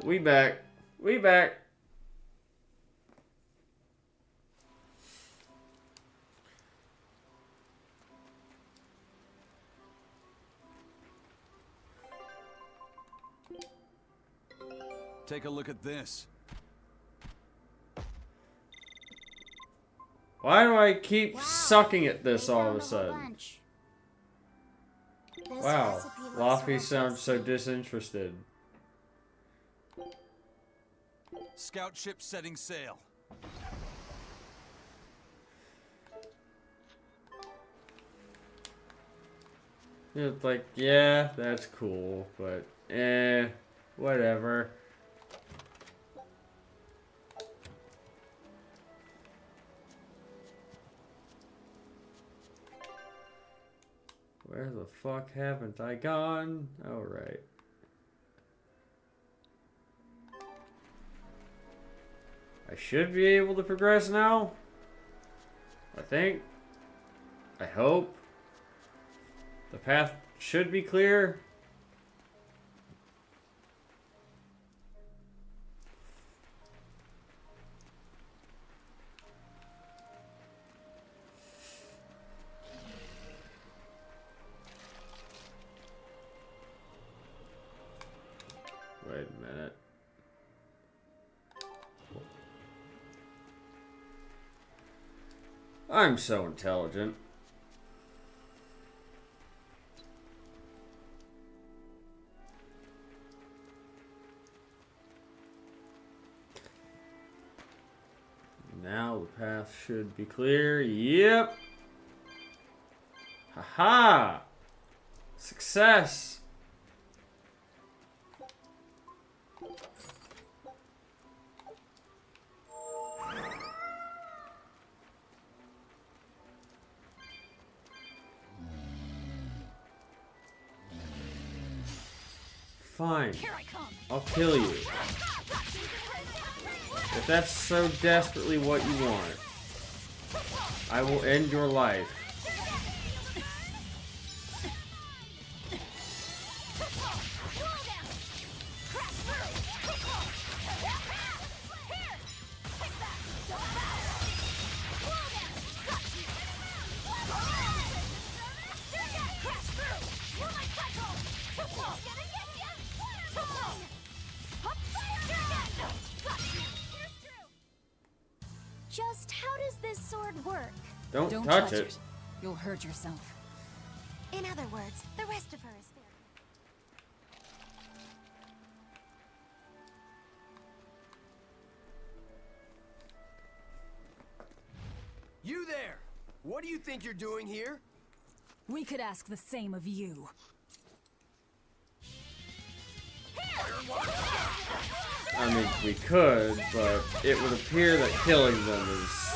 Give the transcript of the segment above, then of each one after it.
We back. We back. Take a look at this. Why do I keep Wow, sucking at this they all found of a whole sudden? bunch. This Wow, recipe looks Laffy real sounds so tasty. disinterested. Scout ship setting sail. It's like, yeah, that's cool, but whatever. Where the fuck haven't I gone? Oh, right. I should be able to progress now. I think. I hope. The path should be clear. Wait a minute. I'm so intelligent. Now the path should be clear. Yep. Haha. Success. Fine. I'll kill you. If that's so desperately what you want, I will end your life. Just how does this sword work? Don't touch it. You'll hurt yourself. In other words, the rest of her is fair. You there! What do you think you're doing here? We could ask the same of you. I mean, we could, but it would appear that killing them is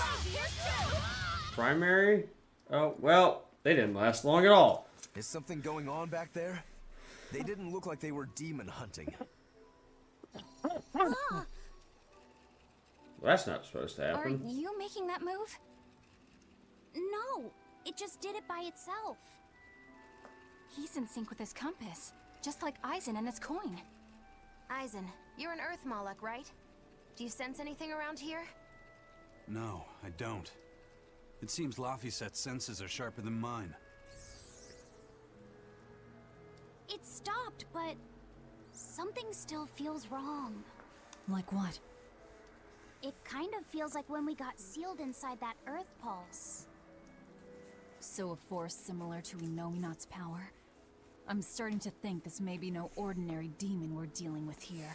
primary? Oh, well, they didn't last long at all. Is something going on back there? They didn't look like they were demon hunting. Ah, That's not supposed to are happen. you making that move? No, it just did it by itself. He's in sync with his compass, just like Eisen and his coin. Eisen, you're an Earth Moloch, right? Do you sense anything around here? No, I don't. It seems Laffyset's senses are sharper than mine. It stopped, but something still feels wrong. Like what? It kind of feels like when we got sealed inside that Earth Pulse. So a force similar to Inominat's power? I'm starting to think this may be no ordinary demon we're dealing with here.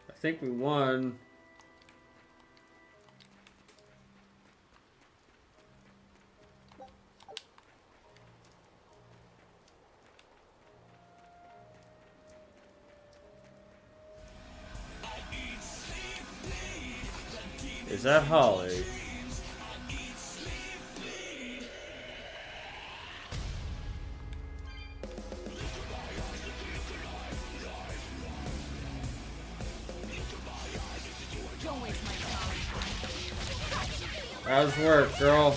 I think we won. Is that Holly? How's work, girl?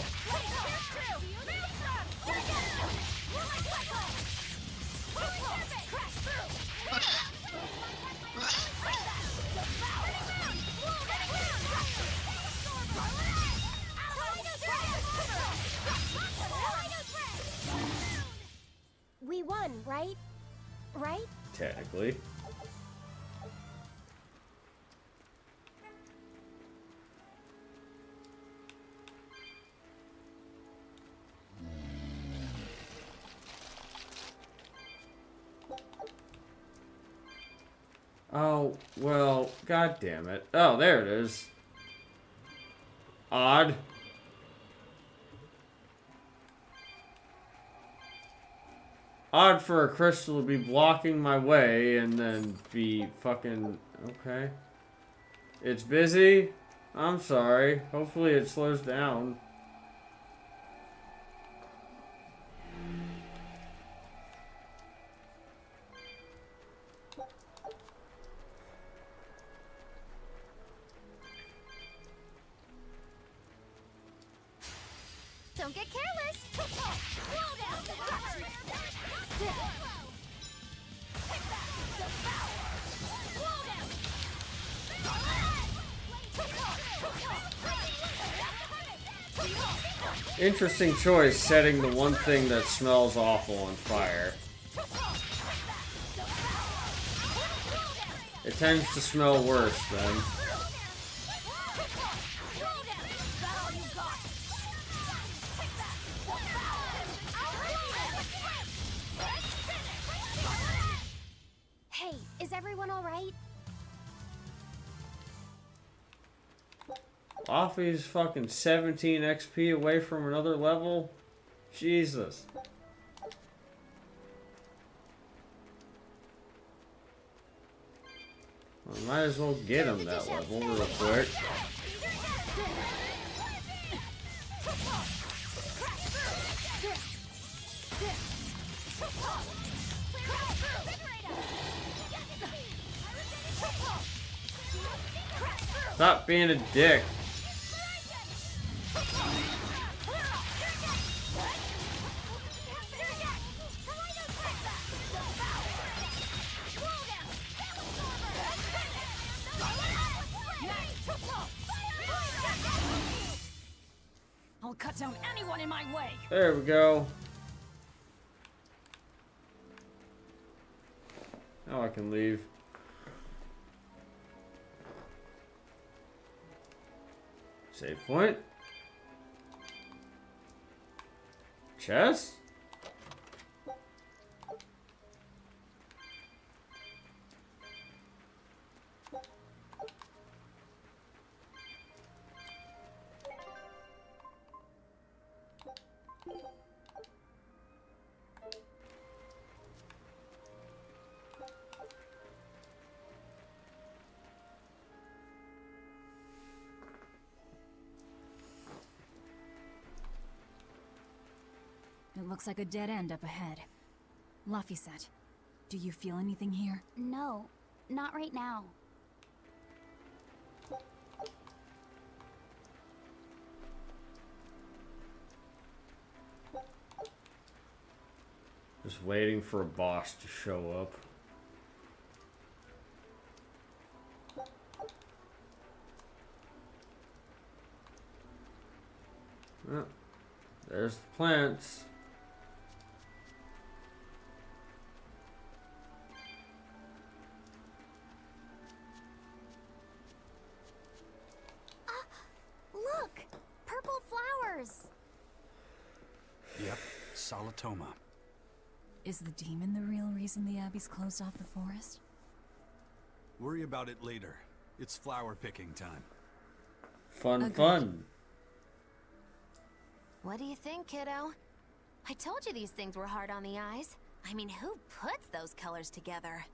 We won, right? Right? Technically. Oh, well, god damn it. Oh, there it is. Odd. Odd for a crystal to be blocking my way and then be fucking... Okay. It's busy? I'm sorry. Hopefully it slows down. Don't get careless. Interesting choice, setting the one thing that smells awful on fire. It tends to smell worse then. Hey, is everyone all right? Offie's fucking 17 XP away from another level? Jesus. Well, might as well get him that level real quick. Stop being a dick. I'll cut down anyone in my way. There we go. Now I can leave. Save point. Chest? It looks like a dead end up ahead. Laphicet, do you feel anything here? No, not right now. Just waiting for a boss to show up. Oh, there's the plants. Look! Purple flowers! Yep, Solitoma. Is the demon the real reason the Abbey's closed off the forest? Worry about it later. It's flower picking time. Fun, Agreed. fun. What do you think, kiddo? I told you these things were hard on the eyes. I mean, who puts those colors together?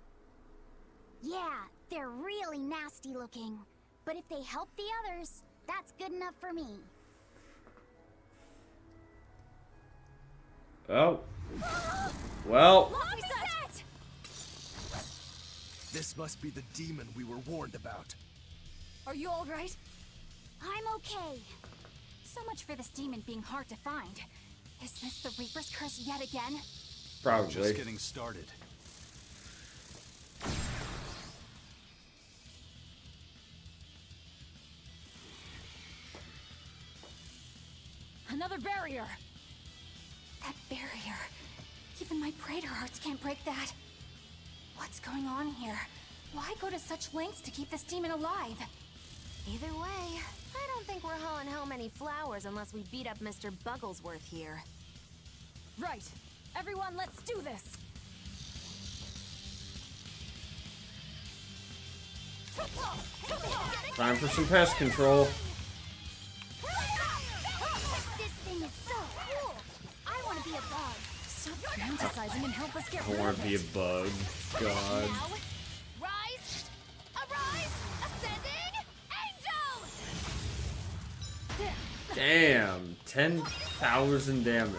Yeah, they're really nasty looking. But if they help the others, that's good enough for me. Oh. Well. Laphicet! This must be the demon we were warned about. Are you alright? I'm okay. So much for this demon being hard to find. Is this the Reaper's curse yet again? Probably. Just getting started. Another barrier! That barrier. Even my Praetor hearts can't break that. What's going on here? Why go to such lengths to keep this demon alive? Either way, I don't think we're hauling home any flowers unless we beat up Mr. Bugglesworth here. Right! Everyone, let's do this! Time for some pest control. This thing is so cool. I want to be a bug. Stop fantasizing and help us get I rid want of to be a it. bug. God. Now, rise, arise, ascending, angel! Damn. 10,000 damage.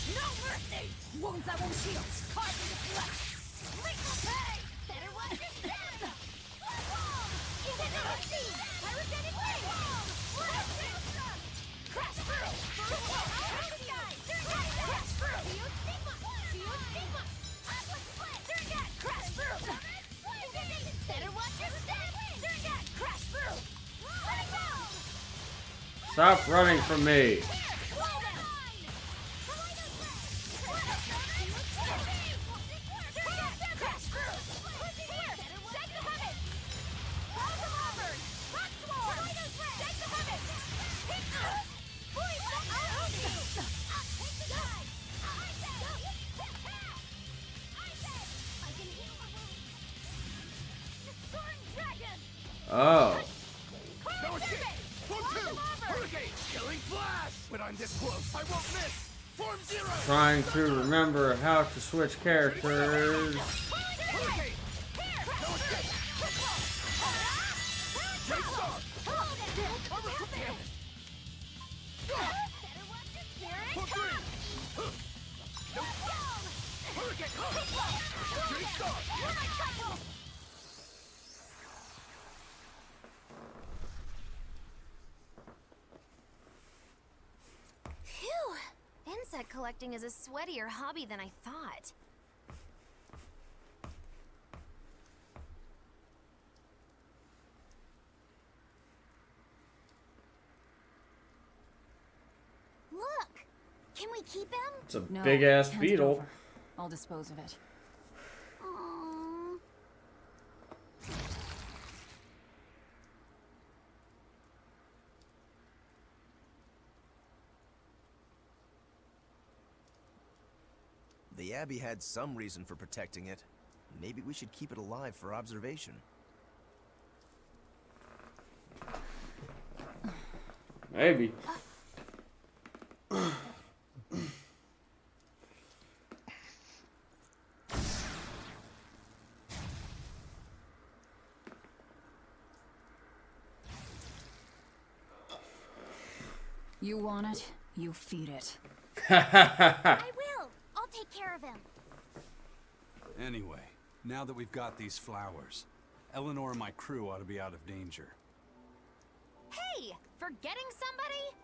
No mercy! Wounds that won't heal! Carve into flesh! Lethal pay! Better watch your step! Into the sea! Pyrogenic wave! Crash through! Crash through! Geostigma! Geostigma! Aqua split! Surgat! Crash through! Better watch your step! Surgat! Crash through! Let it go! Stop running from me. Oh. When I'm this close, I won't miss! Form 0! Trying to remember how to switch characters. Hurricane! No escape! Great start! Cover for damage! For 3! Nope. Hurricane! Great start! Phew! Insect collecting is a sweatier hobby than I thought. Look! Can we keep him? It's a No, big ass hand it beetle. over. I'll dispose of it. Aww. The Abbey had some reason for protecting it. Maybe we should keep it alive for observation. Maybe. You want it, you feed it. I will. I'll take care of him. Anyway, now that we've got these flowers, Eleanor and my crew ought to be out of danger. Hey! Forgetting somebody?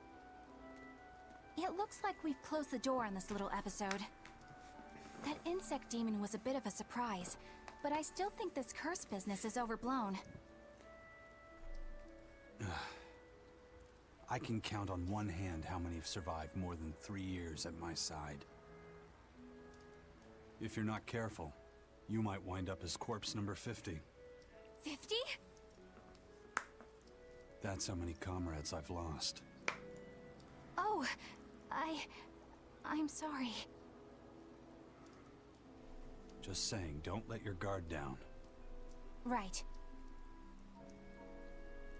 It looks like we've closed the door on this little episode. That insect demon was a bit of a surprise, but I still think this curse business is overblown. I can count on one hand how many have survived more than 3 years at my side. If you're not careful, you might wind up as corpse number 50. 50? That's how many comrades I've lost. Oh, I'm sorry. Just saying, don't let your guard down. Right.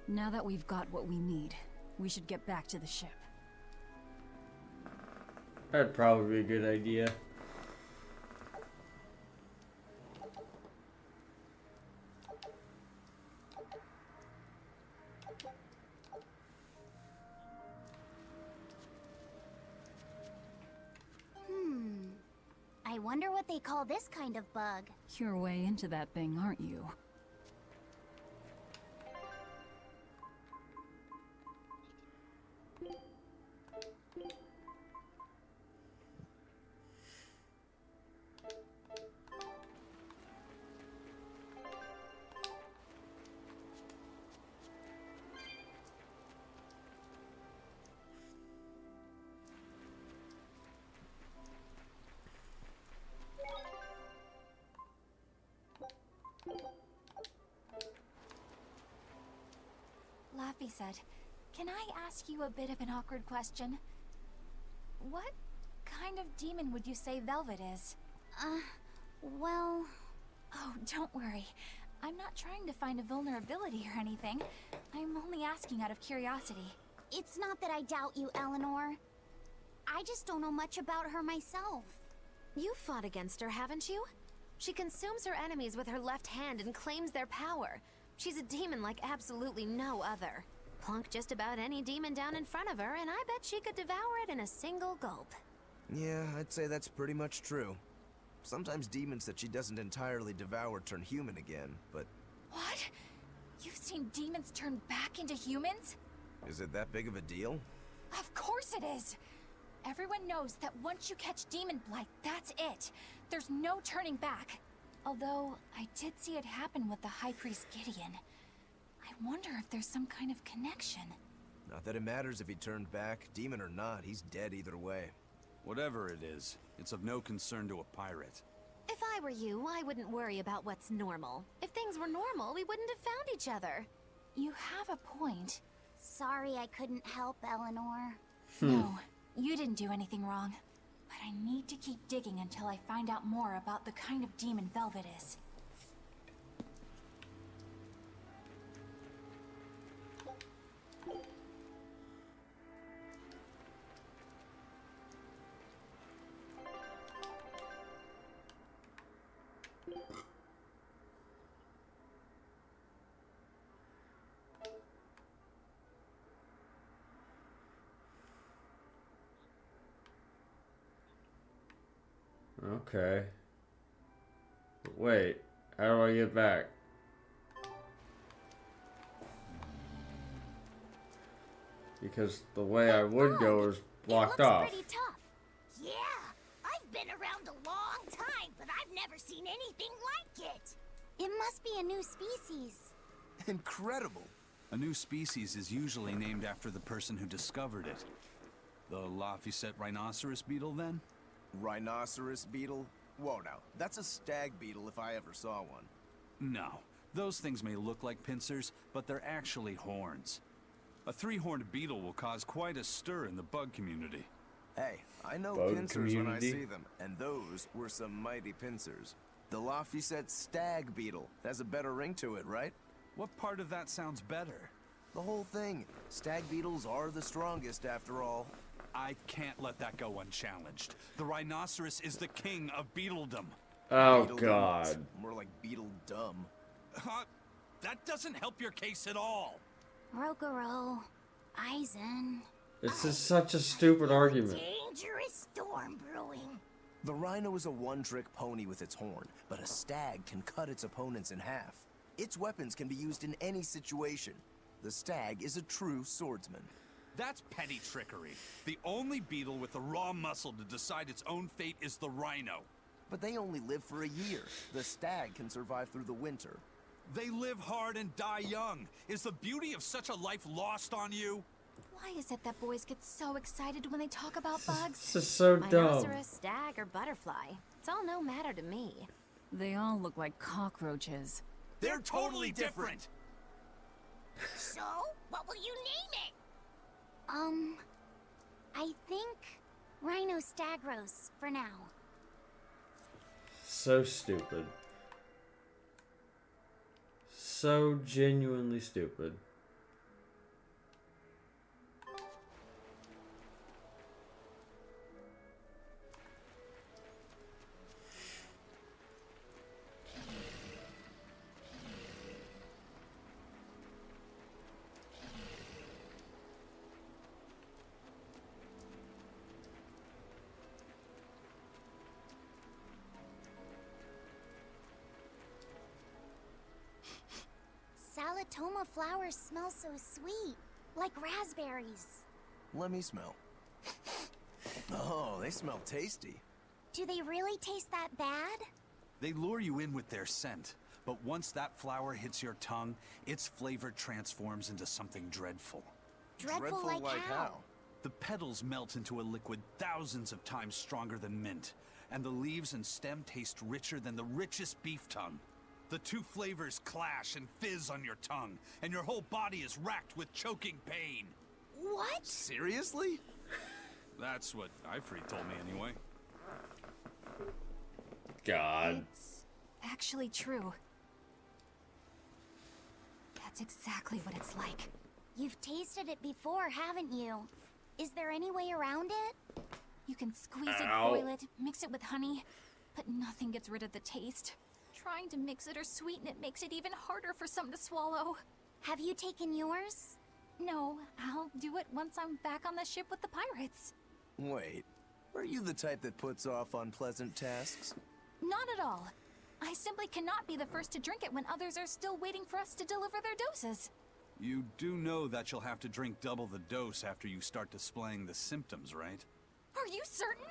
Now that we've got what we need, we should get back to the ship. That'd probably be a good idea. I wonder what they call this kind of bug. You're way into that thing, aren't you? Laffy said. Can I ask you a bit of an awkward question? What kind of demon would you say Velvet is? Well... Oh, don't worry. I'm not trying to find a vulnerability or anything. I'm only asking out of curiosity. It's not that I doubt you, Eleanor. I just don't know much about her myself. You've fought against her, haven't you? She consumes her enemies with her left hand and claims their power. She's a demon like absolutely no other. Plunk just about any demon down in front of her, and I bet she could devour it in a single gulp. Yeah, I'd say that's pretty much true. Sometimes demons that she doesn't entirely devour turn human again, but... What? You've seen demons turn back into humans? Is it that big of a deal? Of course it is! Everyone knows that once you catch demon blight, that's it. There's no turning back. Although, I did see it happen with the High Priest Gideon. I wonder if there's some kind of connection. Not that it matters if he turned back, demon or not, he's dead either way. Whatever it is, it's of no concern to a pirate. If I were you, I wouldn't worry about what's normal. If things were normal, we wouldn't have found each other. You have a point. Sorry I couldn't help, Eleanor. No, you didn't do anything wrong. But I need to keep digging until I find out more about the kind of demon Velvet is. Okay. Wait, how do I get back? Because the way I would go is blocked it looks off. pretty tough. Yeah, I've been around a long time, but I've never seen anything like it. It must be a new species. Incredible! A new species is usually named after the person who discovered it. The Laphicet rhinoceros beetle, then? Rhinoceros beetle? Whoa now, that's a stag beetle if I ever saw one. No. Those things may look like pincers, but they're actually horns. A three-horned beetle will cause quite a stir in the bug community. Hey, I know Bug pincers when I community. see them, and those were some mighty pincers. The Laphicet stag beetle has a better ring to it, right? What part of that sounds better? The whole thing. Stag beetles are the strongest after all. I can't let that go unchallenged. The rhinoceros is the king of beetledom. Oh Beetledom. god. More like beetle dumb. That doesn't help your case at all. Rokuro, Eisen. This is such a stupid argument. Dangerous storm brewing. The rhino is a one-trick pony with its horn, but a stag can cut its opponents in half. Its weapons can be used in any situation. The stag is a true swordsman. That's petty trickery. The only beetle with the raw muscle to decide its own fate is the rhino. But they only live for a year. The stag can survive through the winter. They live hard and die young. Is the beauty of such a life lost on you? Why is it that boys get so excited when they talk about bugs? This is so dumb. Rhinoceros, stag, or butterfly. It's all no matter to me. They all look like cockroaches. They're totally different. So, what will you name it? I think Rhino Stagros for now. So stupid. So genuinely stupid. Salatoma flowers smell so sweet, like raspberries. Let me smell. Oh, they smell tasty. Do they really taste that bad? They lure you in with their scent, but once that flower hits your tongue, its flavor transforms into something dreadful. Dreadful like how? The petals melt into a liquid thousands of times stronger than mint, and the leaves and stem taste richer than the richest beef tongue. The two flavors clash and fizz on your tongue, and your whole body is racked with choking pain. What? Seriously? That's what Ifrit told me anyway. God. It's actually true. That's exactly what it's like. You've tasted it before, haven't you? Is there any way around it? You can squeeze it, Ow. boil it, mix it with honey, but nothing gets rid of the taste. Trying to mix it or sweeten it makes it even harder for some to swallow. Have you taken yours? No, I'll do it once I'm back on the ship with the pirates. Wait, are you the type that puts off unpleasant tasks? Not at all. I simply cannot be the first to drink it when others are still waiting for us to deliver their doses. You do know that you'll have to drink double the dose after you start displaying the symptoms, right? Are you certain?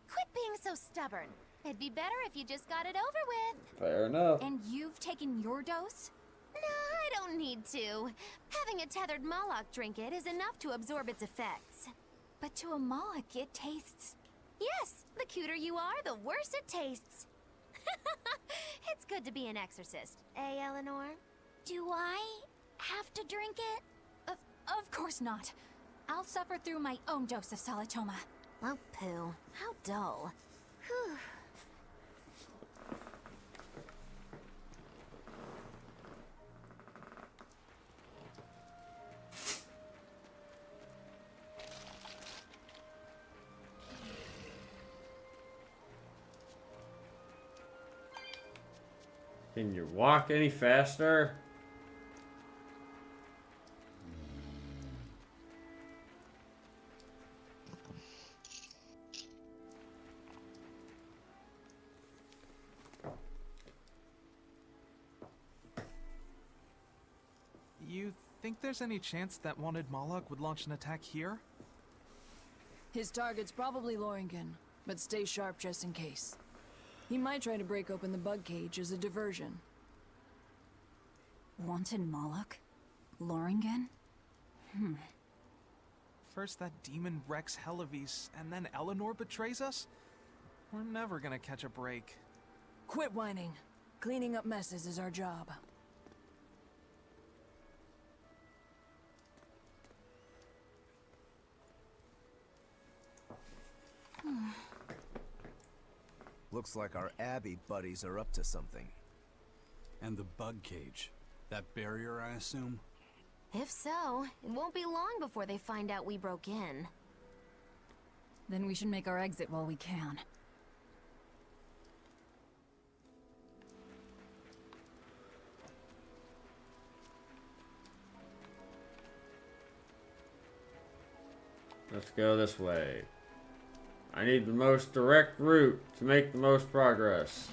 Quit being so stubborn. It'd be better if you just got it over with. Fair enough. And you've taken your dose? No, I don't need to. Having a tethered Moloch drink it is enough to absorb its effects. But to a Moloch, it tastes... Yes, the cuter you are, the worse it tastes. It's good to be an exorcist, eh, Eleanor? Do I have to drink it? Of course not. I'll suffer through my own dose of Salatoma. Oh, poo. How dull. Whew. Can you walk any faster? You think there's any chance that wanted Moloch would launch an attack here? His target's probably Loringen, but stay sharp just in case. He might try to break open the bug cage as a diversion. Wanted Moloch? Loringen? First that demon Rex Helavis, and then Eleanor betrays us? We're never gonna catch a break. Quit whining. Cleaning up messes is our job. Looks like our Abbey buddies are up to something. And the bug cage. That barrier, I assume? If so, it won't be long before they find out we broke in. Then we should make our exit while we can. Let's go this way. I need the most direct route to make the most progress.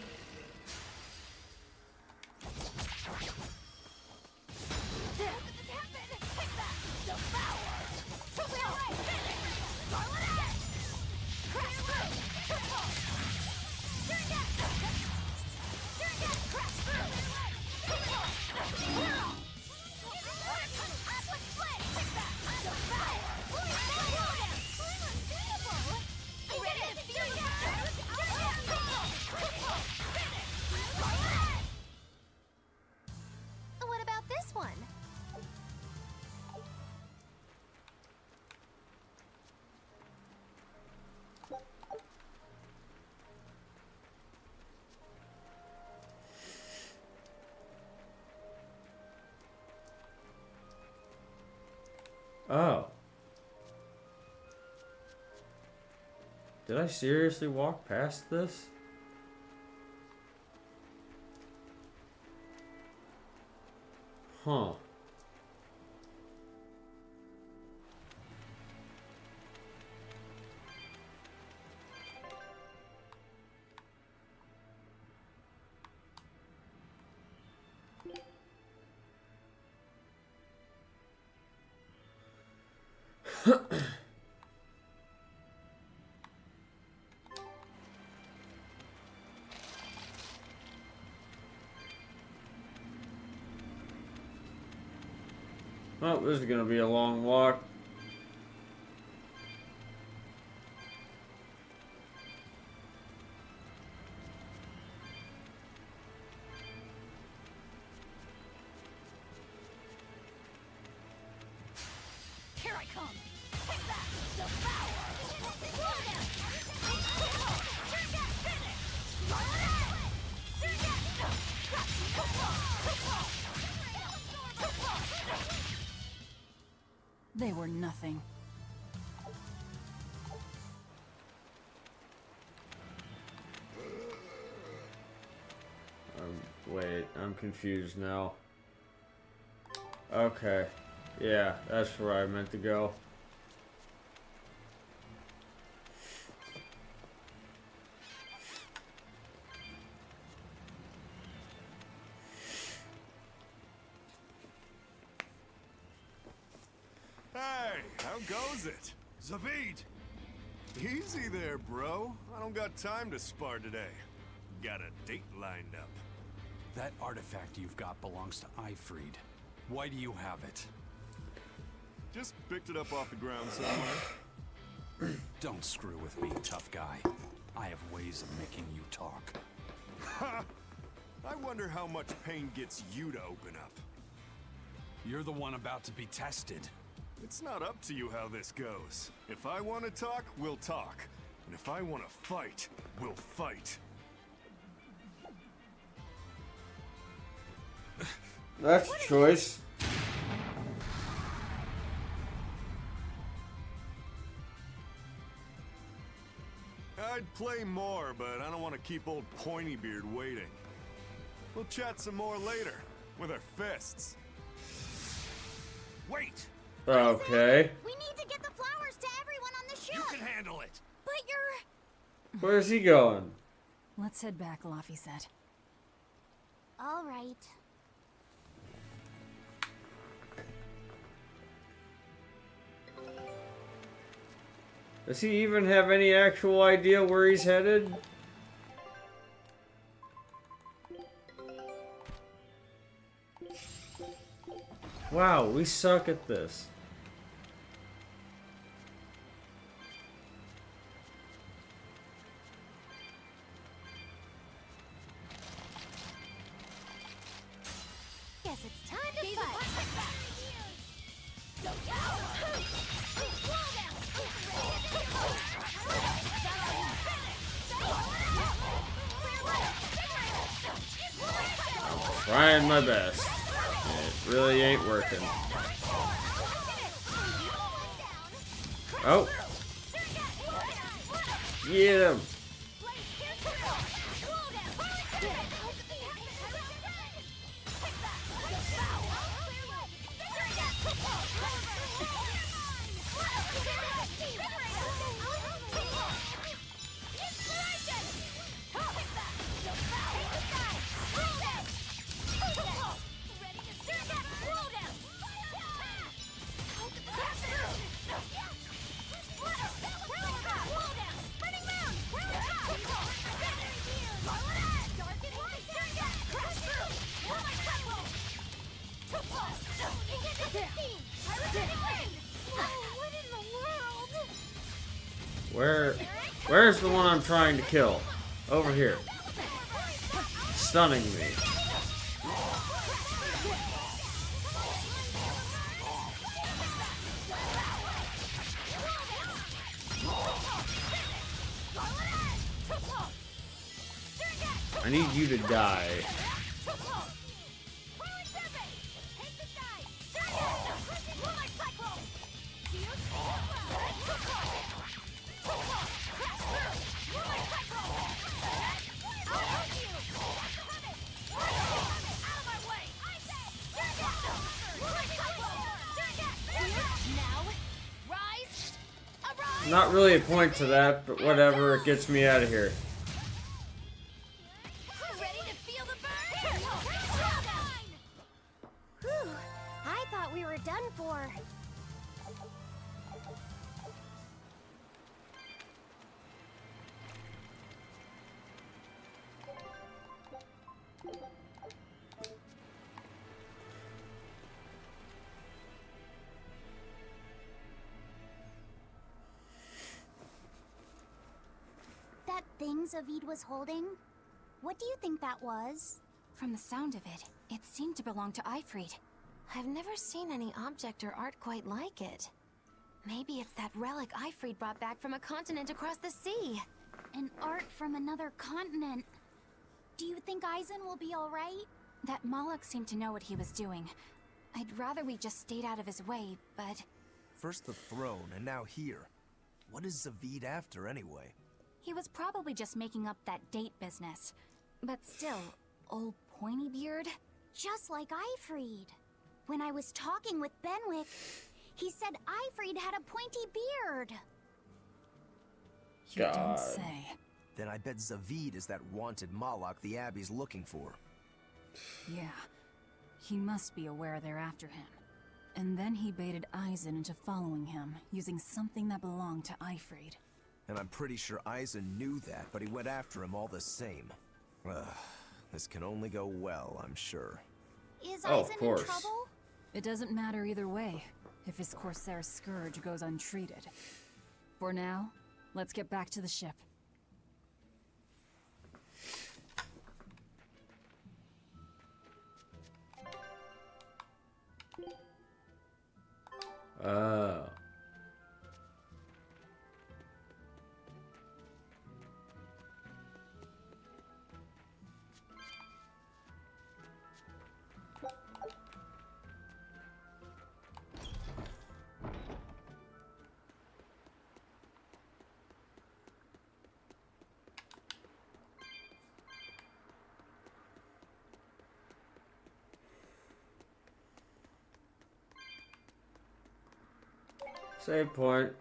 What about this one? Oh. Did I seriously walk past this? Huh. Well, this is gonna be a long walk. come. Take that. Devour. Slowdown. Surgat finish. Surgat. They were nothing. Wait, I'm confused now. Okay. Yeah, that's where I meant to go. Hey, how goes it? Zavid! Easy there, bro. I don't got time to spar today. Got a date lined up. That artifact you've got belongs to Eifried. Why do you have it? Just picked it up off the ground somewhere. Don't screw with me, tough guy. I have ways of making you talk. Ha! I wonder how much pain gets you to open up. You're the one about to be tested. It's not up to you how this goes. If I want to talk, we'll talk. And if I want to fight, we'll fight. That's a choice. I'd play more, but I don't want to keep old Pointybeard waiting. We'll chat some more later, with our fists. Wait! Okay. We need to get the flowers to everyone on the ship. You can handle it! But you're... Where's he going? Let's head back, Laffy said. All right. Does he even have any actual idea where he's headed? Wow, we suck at this. Guess it's time to fight. Trying my best. It really ain't working. Oh. Get him. Where's the one I'm trying to kill? Over here. Stunning me. I need you to die. Not really a point to that, but whatever, it gets me out of here. Ready to feel the burn? Whew, I thought we were done for. That thing Zavid was holding? What do you think that was? From the sound of it, it seemed to belong to Eifried. I've never seen any object or art quite like it. Maybe it's that relic Ifrid brought back from a continent across the sea. An art from another continent. Do you think Eisen will be alright? That Moloch seemed to know what he was doing. I'd rather we just stayed out of his way, but... First the throne, and now here. What is Zaveid after, anyway? He was probably just making up that date business. But still, old pointy beard? Just like Ifrid. When I was talking with Benwick, he said Ifrid had a pointy beard. You don't say. Then I bet Zaveid is that wanted Moloch the Abbey's looking for. Yeah. He must be aware they're after him. And then he baited Eisen into following him, using something that belonged to Ifrid. And I'm pretty sure Eisen knew that, but he went after him all the same. Ugh, this can only go well, I'm sure. Is Eisen in trouble? It doesn't matter either way, if his Corsair scourge goes untreated. For now, let's get back to the ship. Oh. Save point.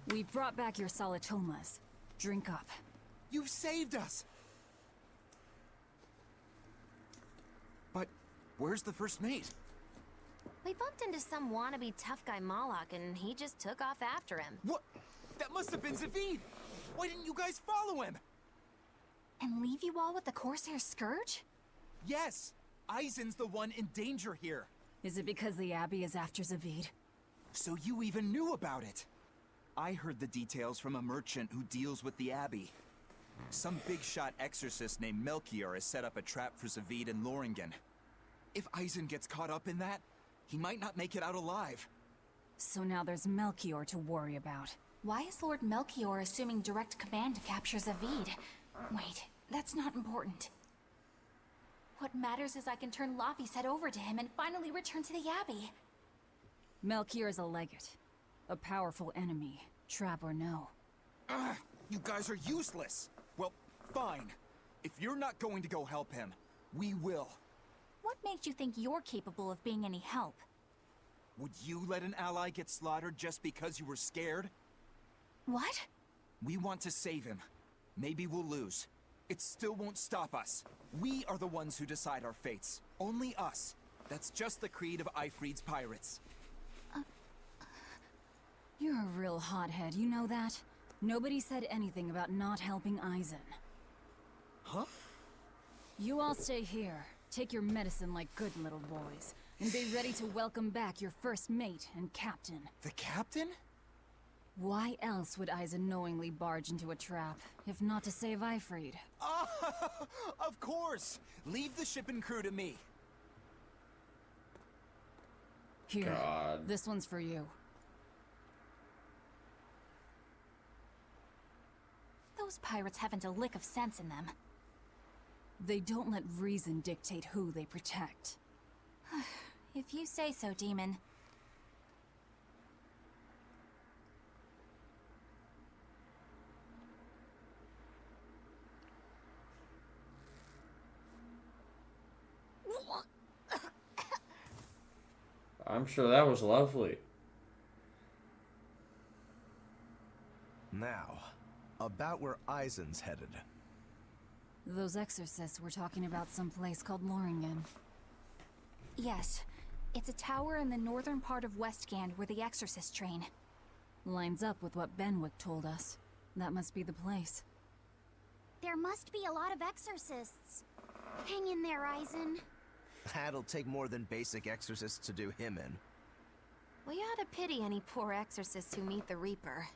We brought back your solitomas. Drink up. You've saved us! But where's the first mate? We bumped into some wannabe tough guy Moloch, and he just took off after him. What? That must have been Zaveid! Why didn't you guys follow him? And leave you all with the Corsair Scourge? Yes! Eisen's the one in danger here. Is it because the Abbey is after Zaveid? So you even knew about it? I heard the details from a merchant who deals with the Abbey. Some big-shot exorcist named Melchior has set up a trap for Zaveid and Loringen. If Eisen gets caught up in that, he might not make it out alive. So now there's Melchior to worry about. Why is Lord Melchior assuming direct command to capture Zaveid? Wait, that's not important. What matters is I can turn Laufey's head over to him and finally return to the Abbey. Melchior is a legate. A powerful enemy, trap or no. Ugh, you guys are useless! Well, fine. If you're not going to go help him, we will. What makes you think you're capable of being any help? Would you let an ally get slaughtered just because you were scared? What? We want to save him. Maybe we'll lose. It still won't stop us. We are the ones who decide our fates. Only us. That's just the creed of Ifrid's pirates. You're a real hothead, you know that? Nobody said anything about not helping Eisen. Huh? You all stay here, take your medicine like good little boys, and be ready to welcome back your first mate and captain. The captain? Why else would Eisen knowingly barge into a trap, if not to save Ifrid? Of course! Leave the ship and crew to me. Here, God. This one's for you. Those pirates haven't a lick of sense in them. They don't let reason dictate who they protect. If you say so, Demon. I'm sure that was lovely. Now, about where Eisen's headed. Those exorcists were talking about some place called Loringen. Yes. It's a tower in the northern part of Westgand where the exorcists train. Lines up with what Benwick told us. That must be the place. There must be a lot of exorcists. Hang in there, Eisen. That'll take more than basic exorcists to do him in. We ought to pity any poor exorcists who meet the Reaper.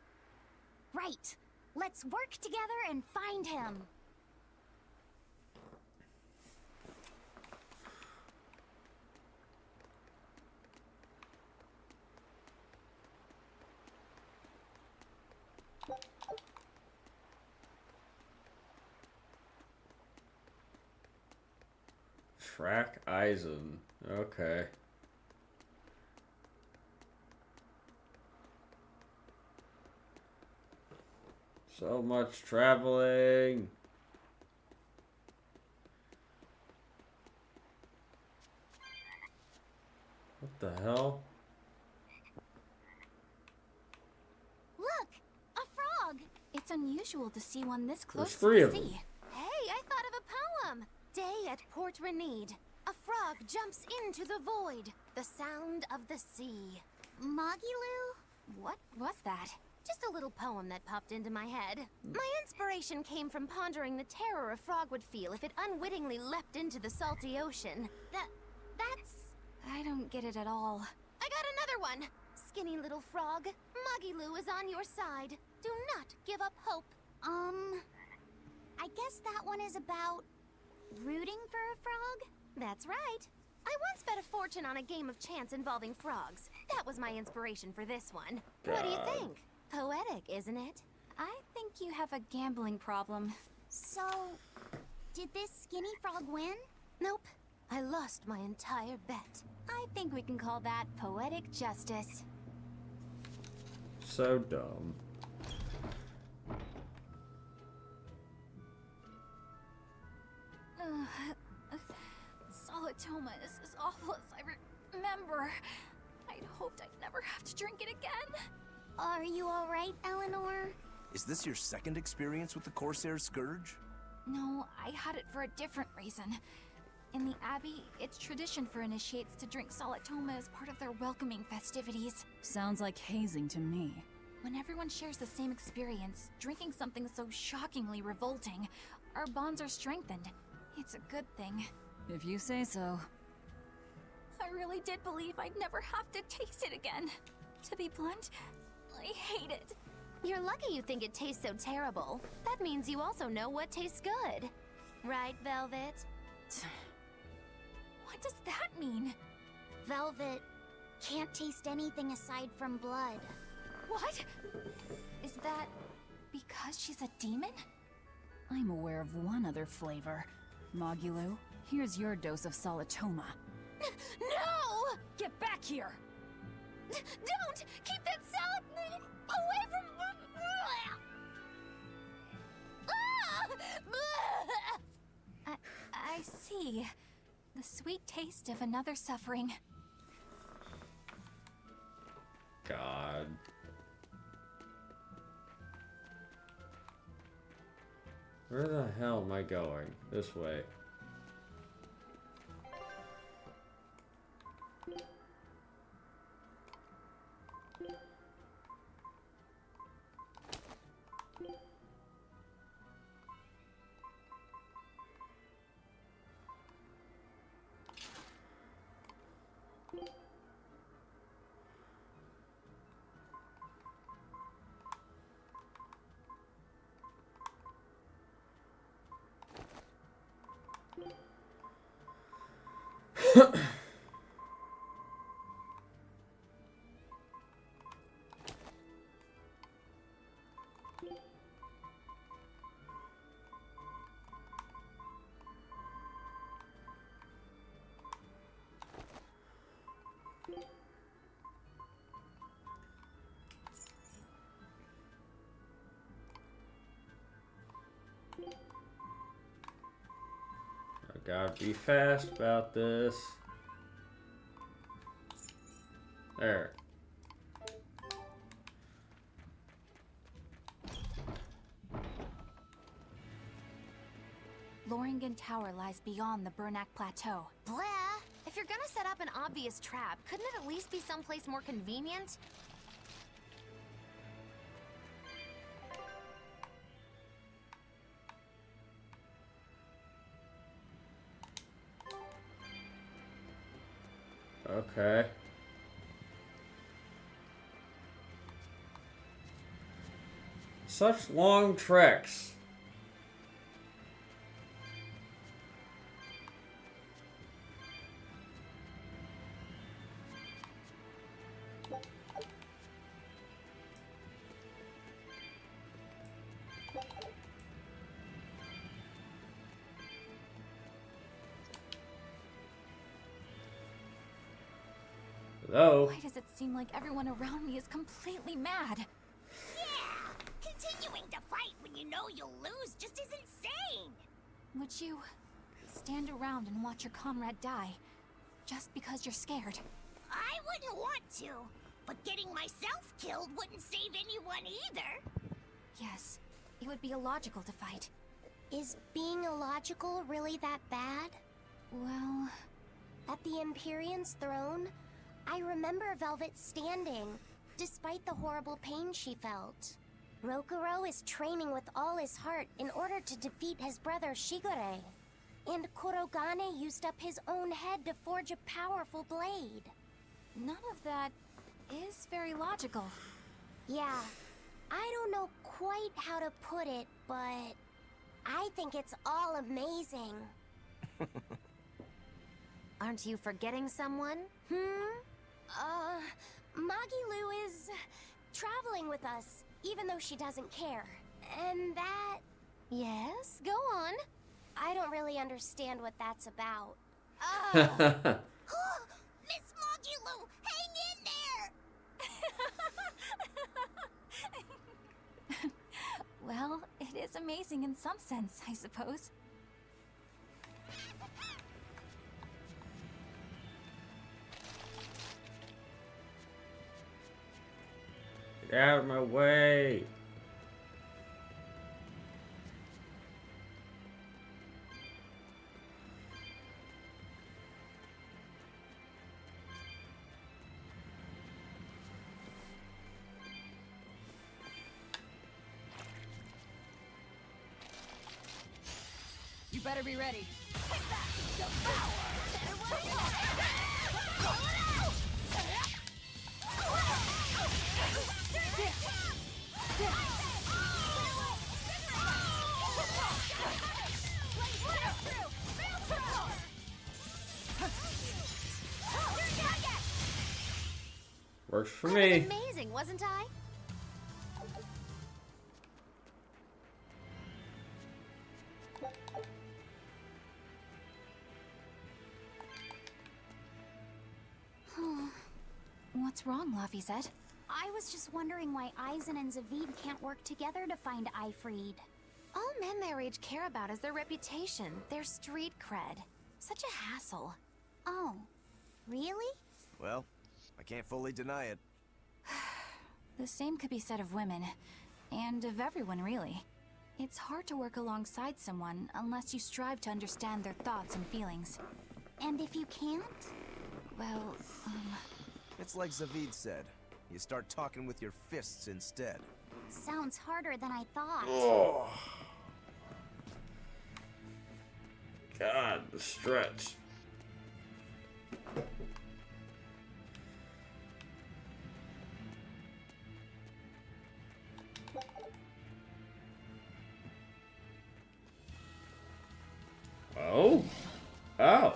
Right. Let's work together and find him. Track Eisen. Okay. So much traveling. What the hell? Look! A frog! It's unusual to see one this close There's three to of the them. sea. Hey, I thought of a poem! Day at Port Renede. A frog jumps into the void. The sound of the sea. Mogilu? What was that? Just a little poem that popped into my head. My inspiration came from pondering the terror a frog would feel if it unwittingly leapt into the salty ocean. That's... I don't get it at all. I got another one! Skinny little frog, Mogilu is on your side. Do not give up hope. I guess that one is about rooting for a frog? That's right. I once bet a fortune on a game of chance involving frogs. That was my inspiration for this one. What do you God. think? Poetic, isn't it? I think you have a gambling problem. So, did this skinny frog win? Nope. I lost my entire bet. I think we can call that poetic justice. So dumb. Solitoma is as awful as I remember. I'd hoped I'd never have to drink it again. Are you alright, Eleanor? Is this your second experience with the Corsair Scourge? No, I had it for a different reason. In the Abbey, it's tradition for initiates to drink Solitoma as part of their welcoming festivities. Sounds like hazing to me. When everyone shares the same experience, drinking something so shockingly revolting, our bonds are strengthened. It's a good thing. If you say so. I really did believe I'd never have to taste it again. To be blunt, I hate it. You're lucky you think it tastes so terrible. That means you also know what tastes good. Right, Velvet? What does that mean? Velvet can't taste anything aside from blood. What? Is that because she's a demon? I'm aware of one other flavor. Mogilu, here's your dose of Solitoma. No! Get back here! Don't! Keep that salad away from... I see. The sweet taste of another suffering. God. Where the hell am I going? This way. I gotta be fast about this. There. Loringen Tower lies beyond the Bernac Plateau. Blah! If you're gonna set up an obvious trap, couldn't it at least be someplace more convenient? Okay. Such long treks. Hello? Why does it seem like everyone around me is completely mad? Yeah! Continuing to fight when you know you'll lose just is insane! Would you stand around and watch your comrade die just because you're scared? I wouldn't want to, but getting myself killed wouldn't save anyone either. Yes, it would be illogical to fight. Is being illogical really that bad? Well, At the Empyrean's throne, I remember Velvet standing, despite the horrible pain she felt. Rokuro is training with all his heart in order to defeat his brother Shigure. And Kurogane used up his own head to forge a powerful blade. none of that is very logical. Yeah, I don't know quite how to put it, but I think it's all amazing. Aren't you forgetting someone? Magilu is traveling with us, even though she doesn't care. And that... Yes, go on. I don't really understand what that's about. Miss Magilu, hang in there! Well, it is amazing in some sense, I suppose. Get out of my way. You better be ready. Works for That me. was amazing, wasn't I? What's wrong, Laphicet? I was just wondering why Eisen and Zavid can't work together to find Eifried. All men their age care about is their reputation, their street cred. Such a hassle. Oh, really? Well, I can't fully deny it. The same could be said of women, and of everyone, really. It's hard to work alongside someone unless you strive to understand their thoughts and feelings. And if you can't? Well, It's like Zavid said. You start talking with your fists instead. Sounds harder than I thought. Oh. God, the stretch. Oh? Oh.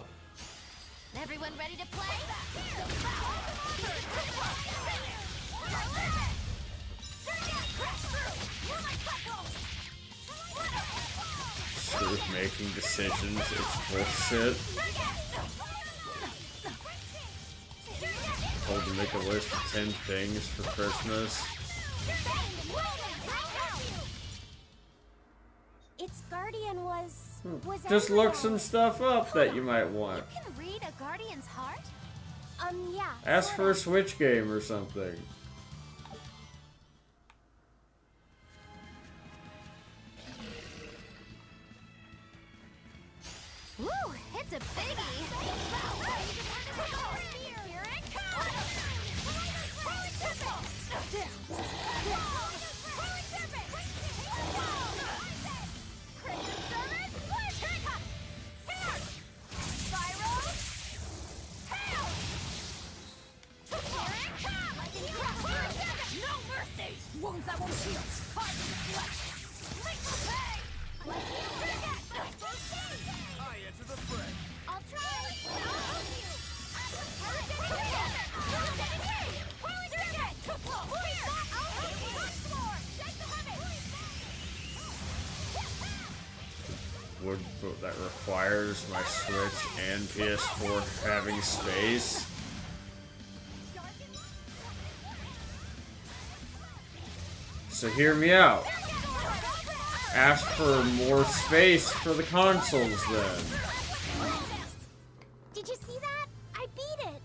Everyone ready to play? Sort of making decisions, it's bullshit. Told to make a list of 10 things for Christmas. Its guardian was Just look Embryo. some stuff up that you might want. You can read a guardian's heart? Yeah. Ask for a sorta. Switch game or something. Woo, it's a biggie. Here it comes! that requires my Switch and PS4 having space. So hear me out. Ask for more space for the consoles then. Did you see that? I beat it!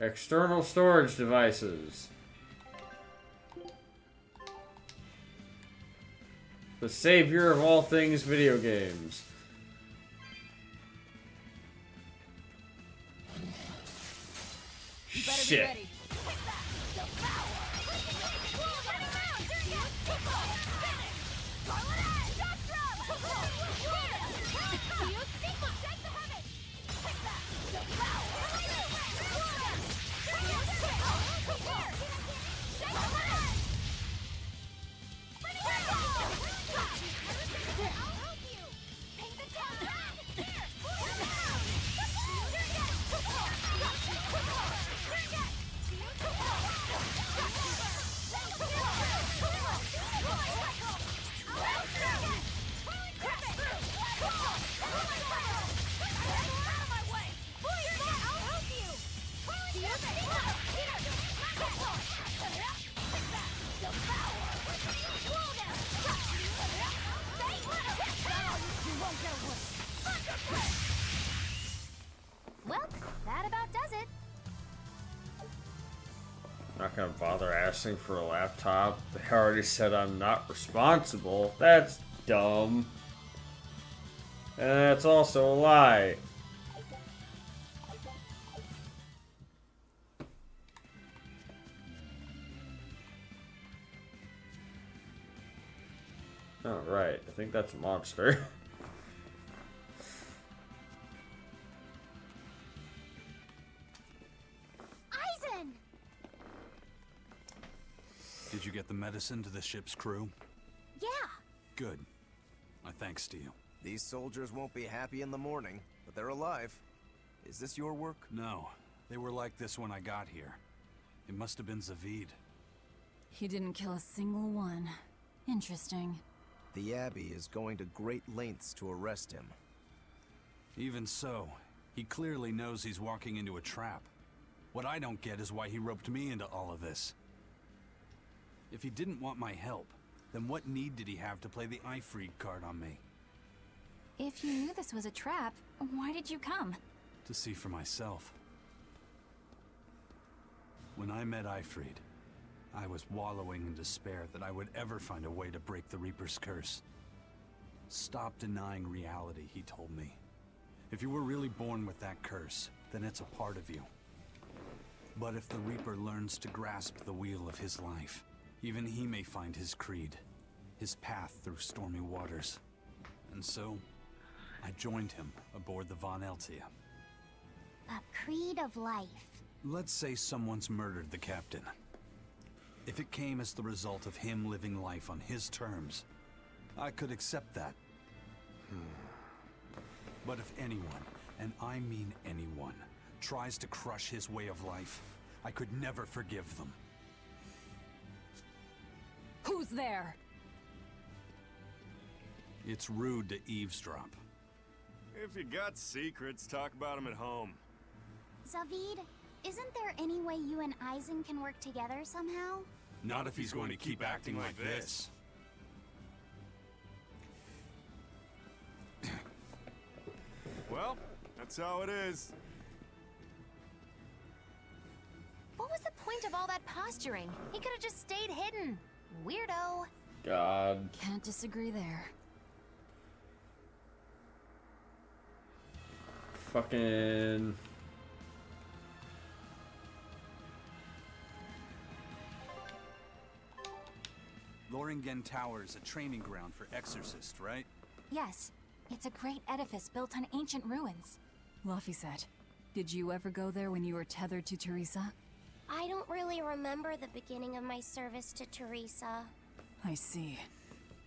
External storage devices. The savior of all things video games. Shit. Well, that about does it. Not gonna bother asking for a laptop. They already said I'm not responsible. That's dumb. And that's also a lie. Oh, right. I think that's a monster. Eisen! Did you get the medicine to the ship's crew? Yeah. Good. My thanks to you. These soldiers won't be happy in the morning, but they're alive. Is this your work? No. They were like this when I got here. It must have been Zavid. He didn't kill a single one. Interesting. The Abbey is going to great lengths to arrest him. Even so, he clearly knows he's walking into a trap. What I don't get is why he roped me into all of this. If he didn't want my help, then what need did he have to play the Eifried card on me? If you knew this was a trap, why did you come? To see for myself. When I met Eifried, I was wallowing in despair that I would ever find a way to break the Reaper's curse. Stop denying reality, he told me. If you were really born with that curse, then it's a part of you. But if the Reaper learns to grasp the wheel of his life, even he may find his creed, his path through stormy waters. And so, I joined him aboard the Von Eltia. A creed of life. Let's say someone's murdered the captain. If it came as the result of him living life on his terms, I could accept that. But if anyone, and I mean anyone, tries to crush his way of life, I could never forgive them. Who's there? It's rude to eavesdrop. If you got secrets, talk about them at home. Zavid, isn't there any way you and Eisen can work together somehow? Not if he's going to keep acting like this. Well, that's how it is. What was the point of all that posturing? He could have just stayed hidden. Weirdo. God. Can't disagree there. Fucking... Loringen Tower is a training ground for exorcists, right? Yes, it's a great edifice built on ancient ruins. Laphicet, did you ever go there when you were tethered to Teresa? I don't really remember the beginning of my service to Teresa. I see.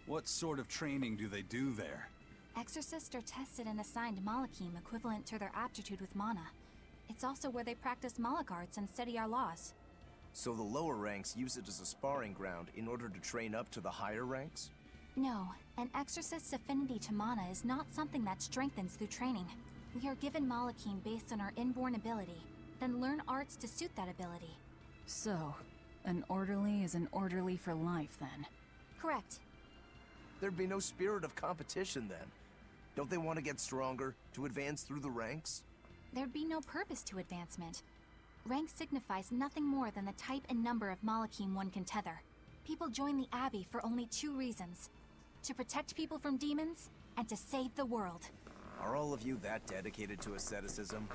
What sort of training do they do there? Exorcists are tested and assigned Malachim equivalent to their aptitude with mana. It's also where they practice Malach arts and study our laws. So the lower ranks use it as a sparring ground in order to train up to the higher ranks? No, an exorcist's affinity to mana is not something that strengthens through training. We are given Malachim based on our inborn ability, then learn arts to suit that ability. So, an orderly is an orderly for life, then? Correct. There'd be no spirit of competition then. Don't they want to get stronger, to advance through the ranks? There'd be no purpose to advancement. Rank signifies nothing more than the type and number of Malachim one can tether. People join the Abbey for only 2 reasons. To protect people from demons, and to save the world. Are all of you that dedicated to asceticism?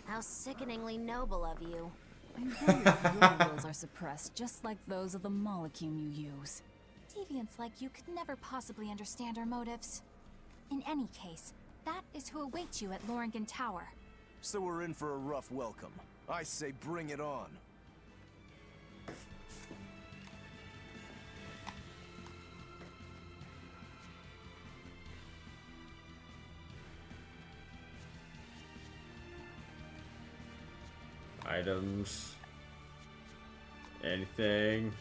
How sickeningly noble of you. I wonder if your wills are suppressed just like those of the Malachim you use. Deviants like you could never possibly understand our motives. In any case, that is who awaits you at Loringen Tower. So we're in for a rough welcome. I say bring it on. Items. Anything.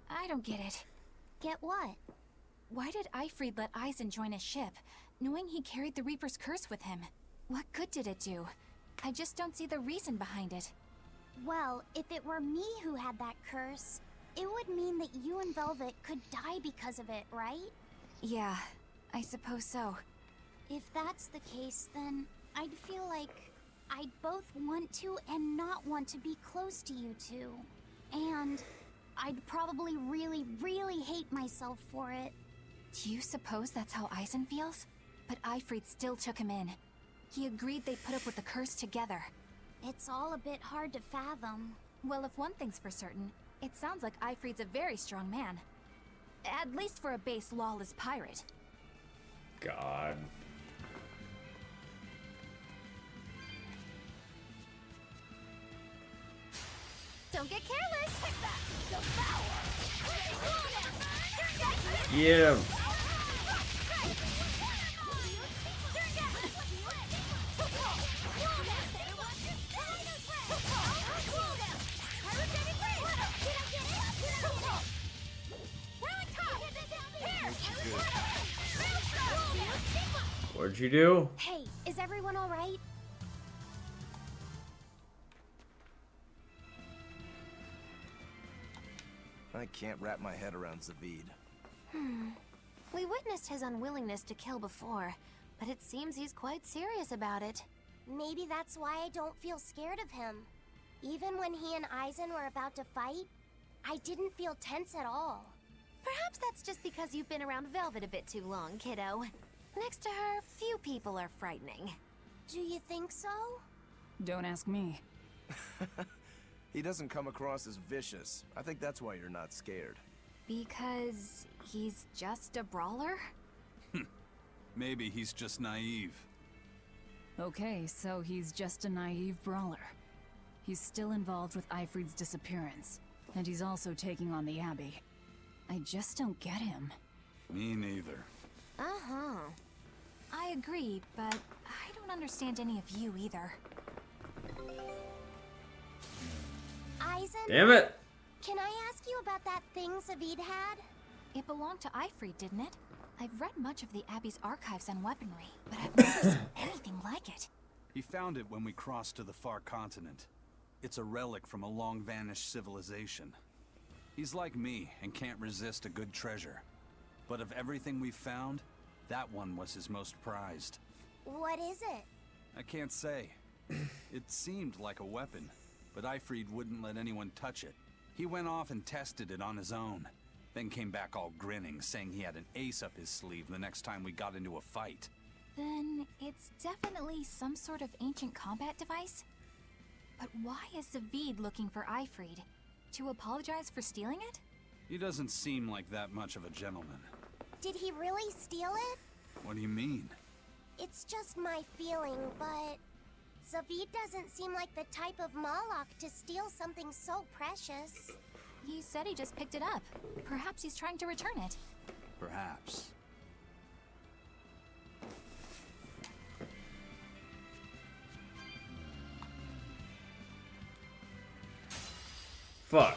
I don't get it. Get what? Why did Eifried let Eisen join his ship, knowing he carried the Reaper's curse with him? What good did it do? I just don't see the reason behind it. Well, if it were me who had that curse, it would mean that you and Velvet could die because of it, right? Yeah, I suppose so. If that's the case, then I'd feel like I'd both want to and not want to be close to you two. And I'd probably really, really hate myself for it. Do you suppose that's how Eisen feels? But Eifried still took him in. He agreed they'd put up with the curse together. It's all a bit hard to fathom. Well, if one thing's for certain, it sounds like Eifried's a very strong man. At least for a base lawless pirate. God. Don't get careless. Take that. Devour. Get him. What'd you do? Hey, is everyone all right? I can't wrap my head around Zavid. We witnessed his unwillingness to kill before, but it seems he's quite serious about it. Maybe that's why I don't feel scared of him. Even when he and Eisen were about to fight, I didn't feel tense at all. Perhaps that's just because you've been around Velvet a bit too long, kiddo. Next to her, few people are frightening. Do you think so? Don't ask me. He doesn't come across as vicious. I think that's why you're not scared. Because he's just a brawler? Maybe he's just naive. Okay, so he's just a naive brawler. He's still involved with Eifried's disappearance, and he's also taking on the Abbey. I just don't get him. Me neither. Uh-huh. I agree, but I don't understand any of you either. Eisen? Damn it! Can I ask you about that thing Zavid had? It belonged to Eifried, didn't it? I've read much of the Abbey's archives on weaponry, but I've never seen anything like it. He found it when we crossed to the far continent. It's a relic from a long-vanished civilization. He's like me and can't resist a good treasure. But of everything we've found, that one was his most prized. What is it? I can't say. It seemed like a weapon, but Eifried wouldn't let anyone touch it. He went off and tested it on his own, then came back all grinning, saying he had an ace up his sleeve the next time we got into a fight. Then it's definitely some sort of ancient combat device? But why is Zavid looking for Eifried? To apologize for stealing it? He doesn't seem like that much of a gentleman. Did he really steal it? What do you mean? It's just my feeling, but Zavid doesn't seem like the type of Malak to steal something so precious. He said he just picked it up. Perhaps he's trying to return it. Perhaps. Fuck.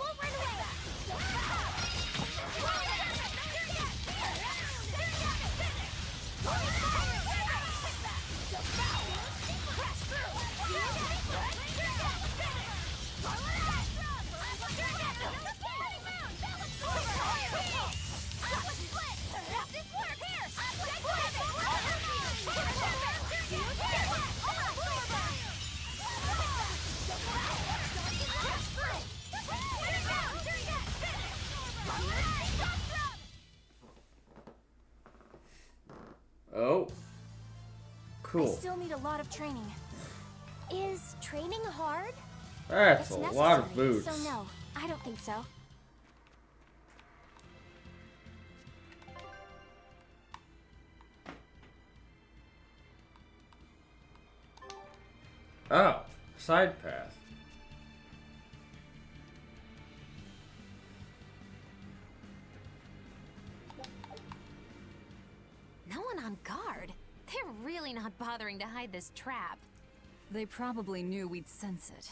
Oh. Cool. I still need a lot of training. Is training hard? That's a It's lot of necessary, boots. So no, I don't think so. Oh, side path. No one on guard. They're really not bothering to hide this trap. They probably knew we'd sense it.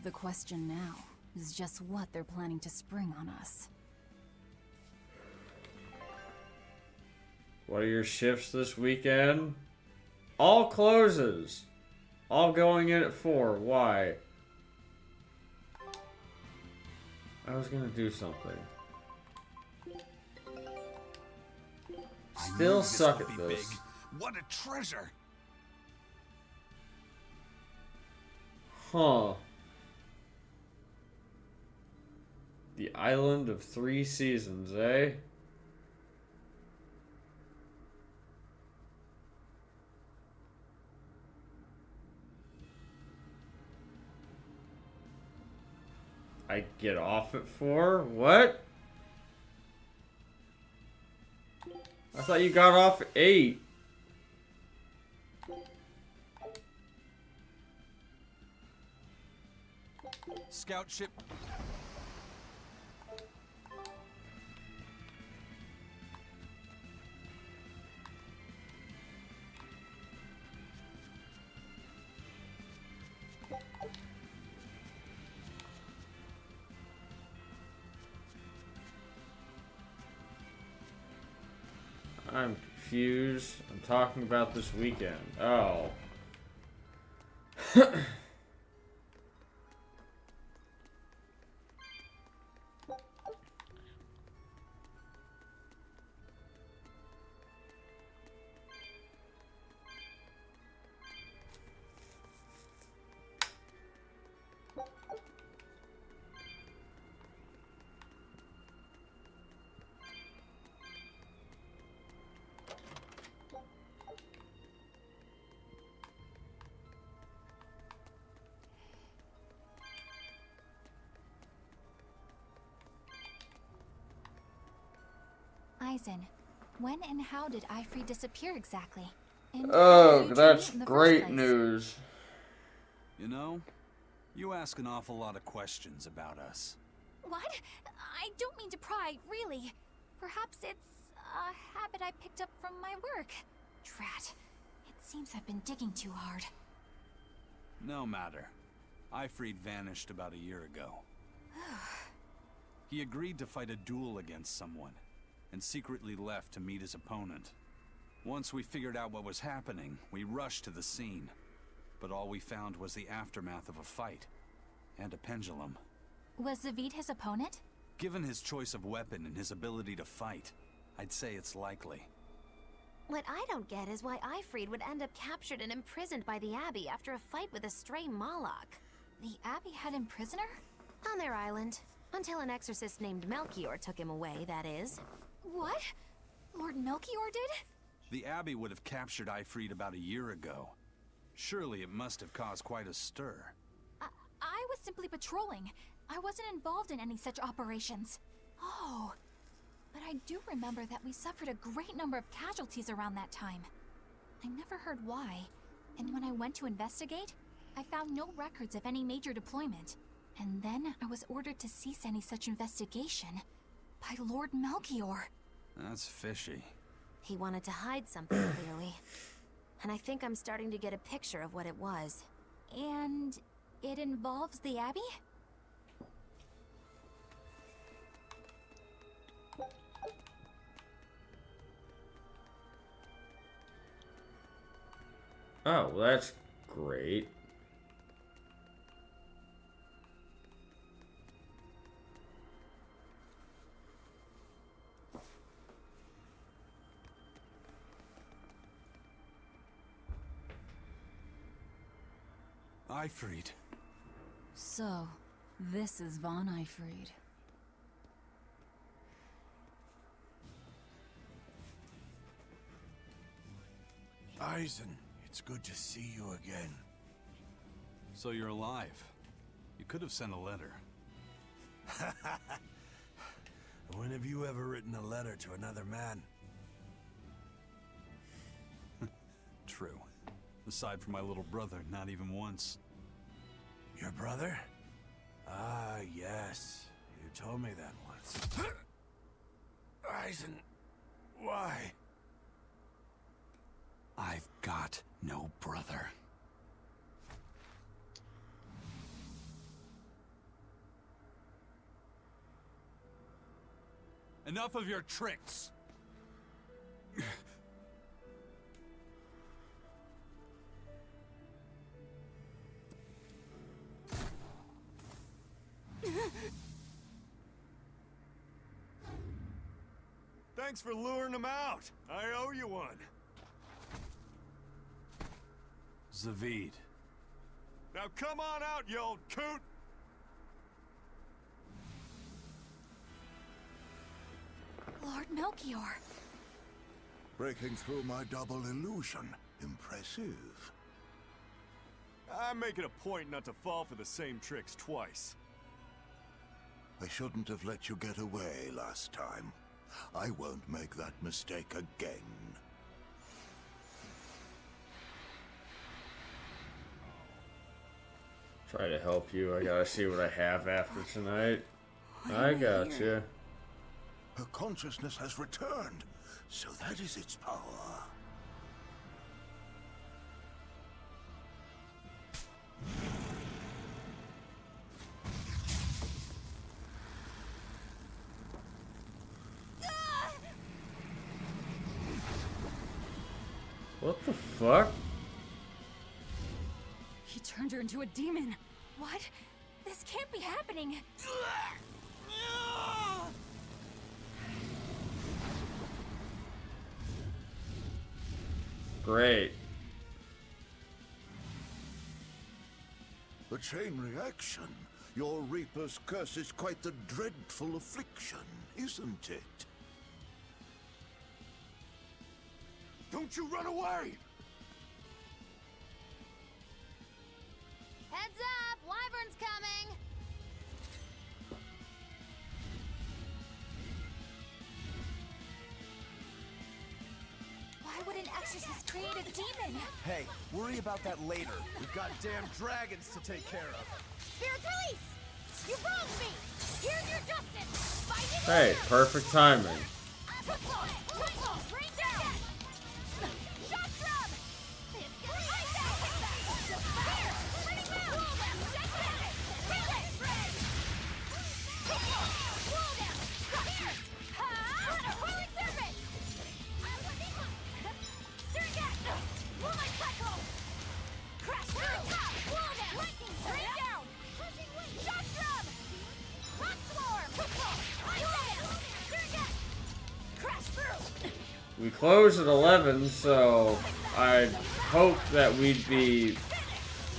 The question now is just what they're planning to spring on us. What are your shifts this weekend? All closes. All going in at 4. Why? I was gonna do something. Still suck at this. What a treasure! Huh. The Island of 3 Seasons, eh? I get off at 4? What? I thought you got off at 8. Scout ship. I'm confused. I'm talking about this weekend. Oh. Eisen, when and how did Eifried disappear exactly? And how Oh, did you that's join it in the first great place? news. You know, you ask an awful lot of questions about us. What? I don't mean to pry, really. Perhaps it's a habit I picked up from my work. Drat. It seems I've been digging too hard. No matter. Eifried vanished about a year ago. He agreed to fight a duel against someone, and secretly left to meet his opponent. Once we figured out what was happening, we rushed to the scene. But all we found was the aftermath of a fight, and a pendulum. Was Zavid his opponent? Given his choice of weapon and his ability to fight, I'd say it's likely. What I don't get is why Eifried would end up captured and imprisoned by the Abbey after a fight with a stray Moloch. The Abbey had him prisoner? On their island. Until an exorcist named Melchior took him away, that is. What? Lord Melchior did? The Abbey would have captured Eifried about a year ago. Surely it must have caused quite a stir. I was simply patrolling. I wasn't involved in any such operations. Oh. But I do remember that we suffered a great number of casualties around that time. I never heard why, and when I went to investigate, I found no records of any major deployment. And then I was ordered to cease any such investigation by Lord Melchior. That's fishy. He wanted to hide something, clearly. And I think I'm starting to get a picture of what it was. And it involves the Abbey? Oh, well, that's great. Eifried. So, this is Von Eifried. Eisen, it's good to see you again. So you're alive. You could have sent a letter. When have you ever written a letter to another man? True. Aside from my little brother, not even once. Your brother? Ah, yes. You told me that once. Eisen, why? I've got no brother. Enough of your tricks! Thanks for luring him out. I owe you one. Zavid. Now come on out, you old coot! Lord Melchior. Breaking through my double illusion. Impressive. I make it a point not to fall for the same tricks twice. I shouldn't have let you get away last time. I won't make that mistake again. Try to help you. I gotta see what I have after tonight. I got you. Her consciousness has returned, so that is its power. What the fuck? He turned her into a demon. What? This can't be happening. Great. A chain reaction. Your Reaper's curse is quite a dreadful affliction, isn't it? Don't you run away! Heads up! Wyvern's coming! Why would an exorcist create a demon? Hey, worry about that later. We've got damn dragons to take care of. Spirit release! You wronged me! Here's your justice! Fight it! Hey, perfect timing. Rain down! Shot drum! Ice out! Here! Running round! Dead back! Relay! Wall down! Here! Ha! Whirling serpent! Surrogate! Moonlight cycle! Crash through! Top! Wall down! Rain down! Shot drum! Rock swarm! Ice out! Surrogate! Crash through! We close at 11, so I hope that we'd be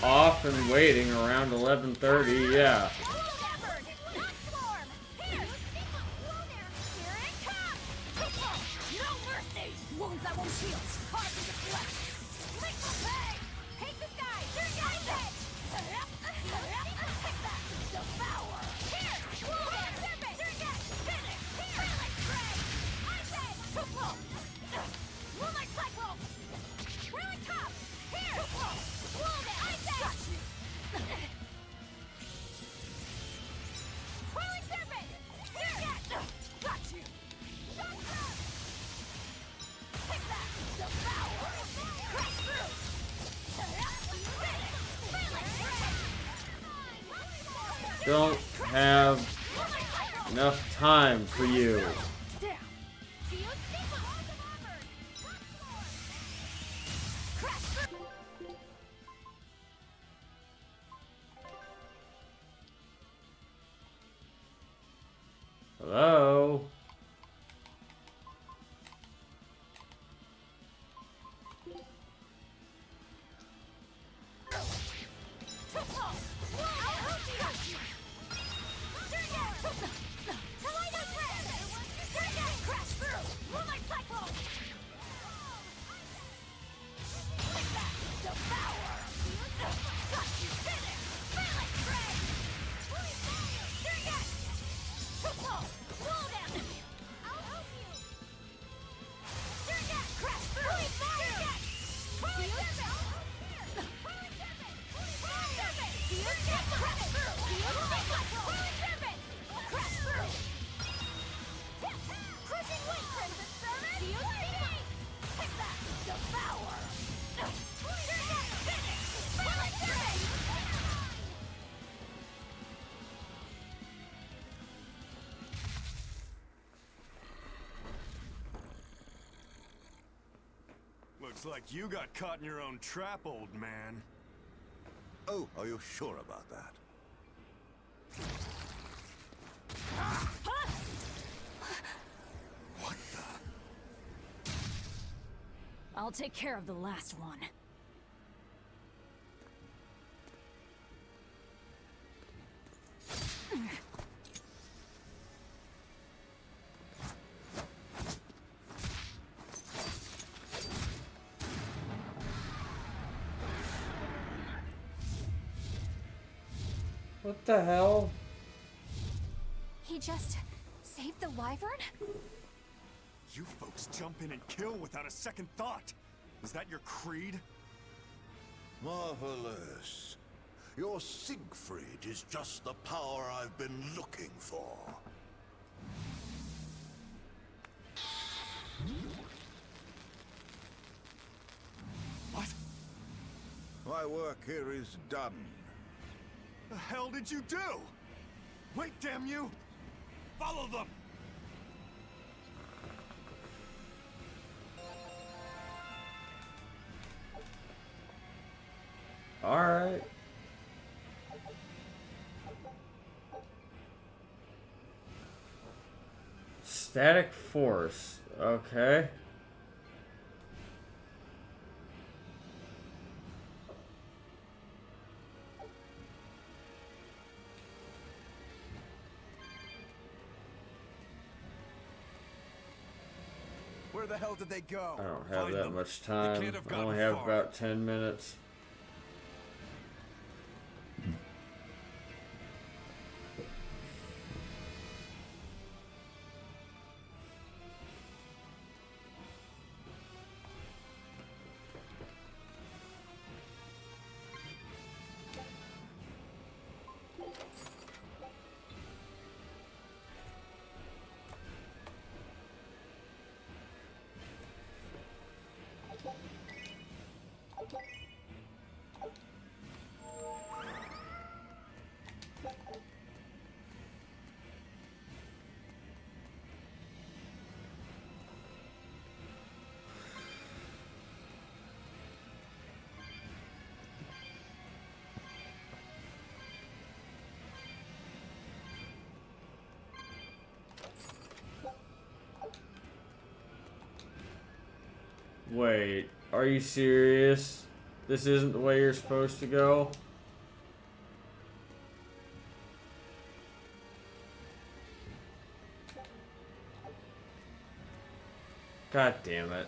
off and waiting around 11:30. Yeah. Wounds that won't heal. Carved into flesh. Liquid pay. Hate this guy. Surrogate it. Take that. Devour. Here. Wound. Serpent. Surrogate. Finish. Here. Relic spray. Ice it. Tuflo. Moonlight cycle. Relic top. Here. Tuflo. Wound. Ice it. Got you. Whirling serpent. Surrogate. Got you. Shot through. Take that! Devour! Crash through! Don't have enough time for you. Looks like you got caught in your own trap, old man. Oh, are you sure about that? What the? I'll take care of the last one. What the hell? He just saved the wyvern? You folks jump in and kill without a second thought. Is that your creed? Marvelous. Your Siegfried is just the power I've been looking for. What? My work here is done. The hell did you do? Wait, damn you! Follow them! Alright. Static force. Okay. Where the hell did they go? I don't have Find that them. much They time. can't have I only gotten have far. about 10 minutes. Wait, are you serious? This isn't the way you're supposed to go? God damn it.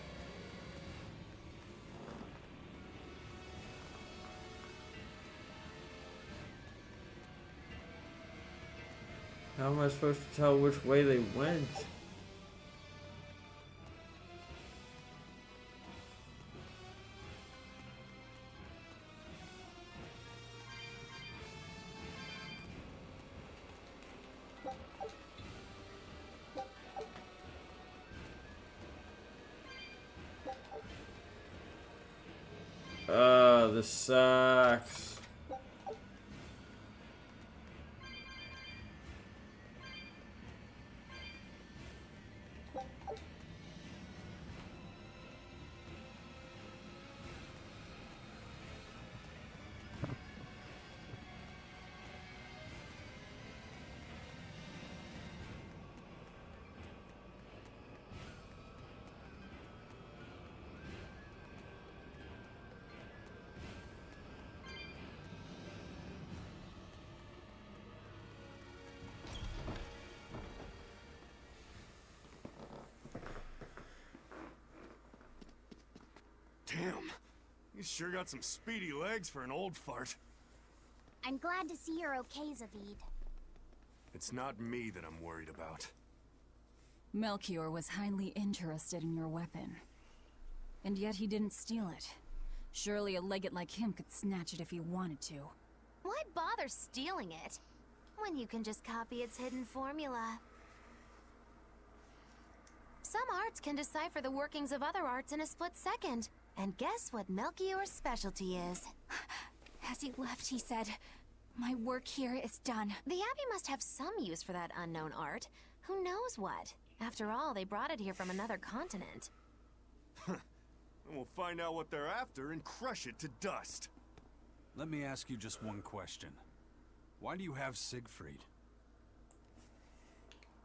How am I supposed to tell which way they went? This sucks. Damn. You sure got some speedy legs for an old fart. I'm glad to see you're okay, Zavid. It's not me that I'm worried about. Melchior was highly interested in your weapon. And yet he didn't steal it. Surely a legate like him could snatch it if he wanted to. Why bother stealing it when you can just copy its hidden formula? Some arts can decipher the workings of other arts in a split second. And guess what Melchior's specialty is? As he left, he said, "My work here is done." The Abbey must have some use for that unknown art. Who knows what? After all, they brought it here from another continent. and we'll find out what they're after and crush it to dust. Let me ask you just one question. Why do you have Siegfried?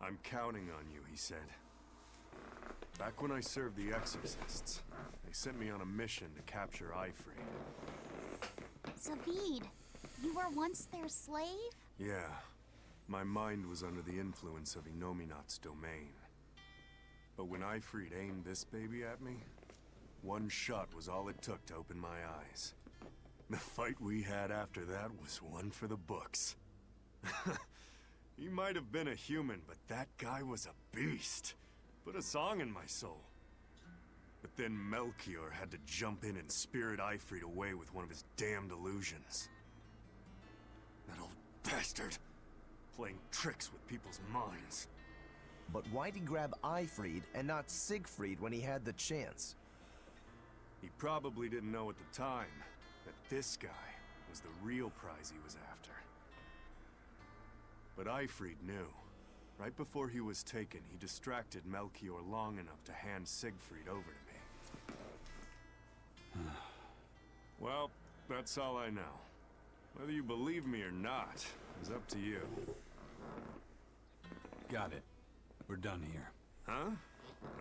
I'm counting on you, he said. Back when I served the Exorcists, they sent me on a mission to capture Eifried. Zavid, you were once their slave? Yeah. My mind was under the influence of Inominat's domain. But when Eifried aimed this baby at me, one shot was all it took to open my eyes. The fight we had after that was one for the books. He might have been a human, but that guy was a beast. Put a song in my soul. But then Melchior had to jump in and spirit Eifried away with one of his damned illusions. That old bastard. Playing tricks with people's minds. But why'd he grab Eifried and not Siegfried when he had the chance? He probably didn't know at the time that this guy was the real prize he was after. But Eifried knew. Right before he was taken, he distracted Melchior long enough to hand Siegfried over to me. Well, that's all I know. Whether you believe me or not is up to you. Got it. We're done here. Huh?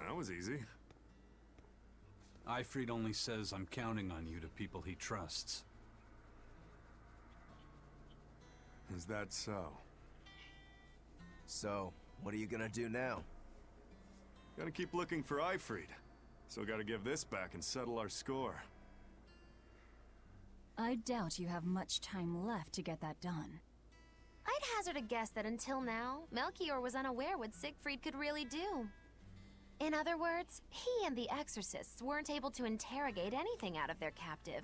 That was easy. Eifried only says I'm counting on you to people he trusts. Is that so? So, what are you gonna do now? Gotta keep looking for Eifried. So gotta give this back and settle our score. I doubt you have much time left to get that done. I'd hazard a guess that until now, Melchior was unaware what Siegfried could really do. In other words, he and the Exorcists weren't able to interrogate anything out of their captive.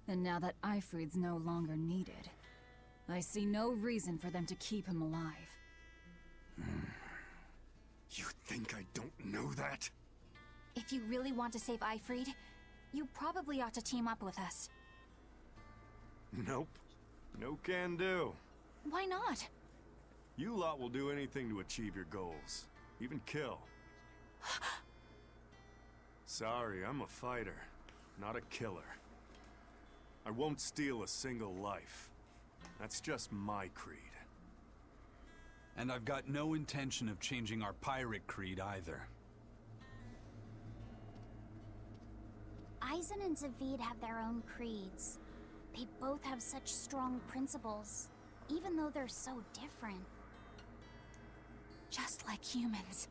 And now that Eifried's no longer needed, I see no reason for them to keep him alive. You think I don't know that? If you really want to save Eifried, you probably ought to team up with us. Nope. No can do. Why not? You lot will do anything to achieve your goals. Even kill. Sorry, I'm a fighter, not a killer. I won't steal a single life. That's just my creed. And I've got no intention of changing our pirate creed either. Eisen and Zavid have their own creeds. They both have such strong principles, even though they're so different. Just like humans.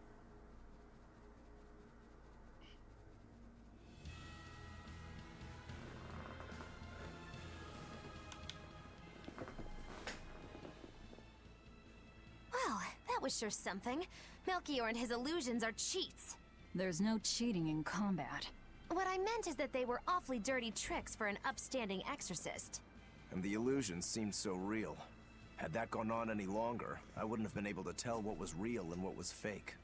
Well, that was sure something. Melchior and his illusions are cheats. There's no cheating in combat. What I meant is that they were awfully dirty tricks for an upstanding exorcist. And the illusions seemed so real. Had that gone on any longer, I wouldn't have been able to tell what was real and what was fake.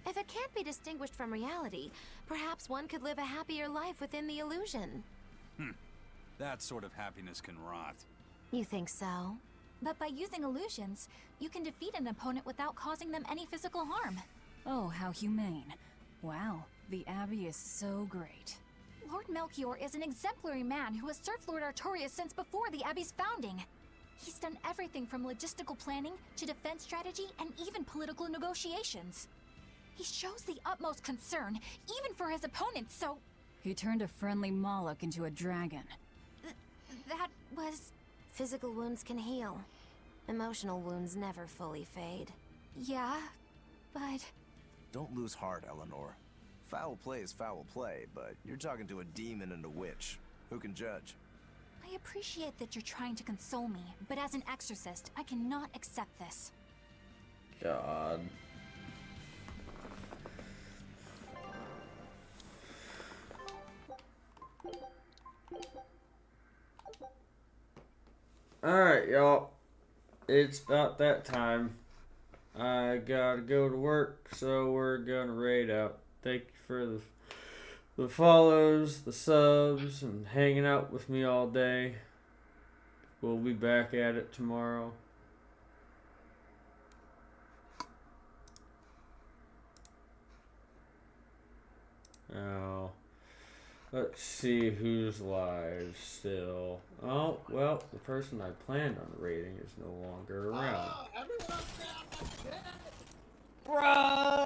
If it can't be distinguished from reality, perhaps one could live a happier life within the illusion. That sort of happiness can rot. You think so? But by using illusions, you can defeat an opponent without causing them any physical harm. Oh, how humane. Wow, the Abbey is so great. Lord Melchior is an exemplary man who has served Lord Artorias since before the Abbey's founding. He's done everything from logistical planning to defense strategy and even political negotiations. He shows the utmost concern, even for his opponents, so... He turned a friendly Moloch into a dragon. That was... Physical wounds can heal. Emotional wounds never fully fade. Yeah, but... Don't lose heart, Eleanor. Foul play is foul play, but you're talking to a demon and a witch. Who can judge? I appreciate that you're trying to console me, but as an exorcist, I cannot accept this. God. Alright, y'all. It's about that time. I gotta go to work, so we're gonna raid out. Thank you for the follows, the subs, and hanging out with me all day. We'll be back at it tomorrow. Oh. Let's see who's live still. Oh, well, the person I planned on raiding is no longer around. Everyone else down. Bro!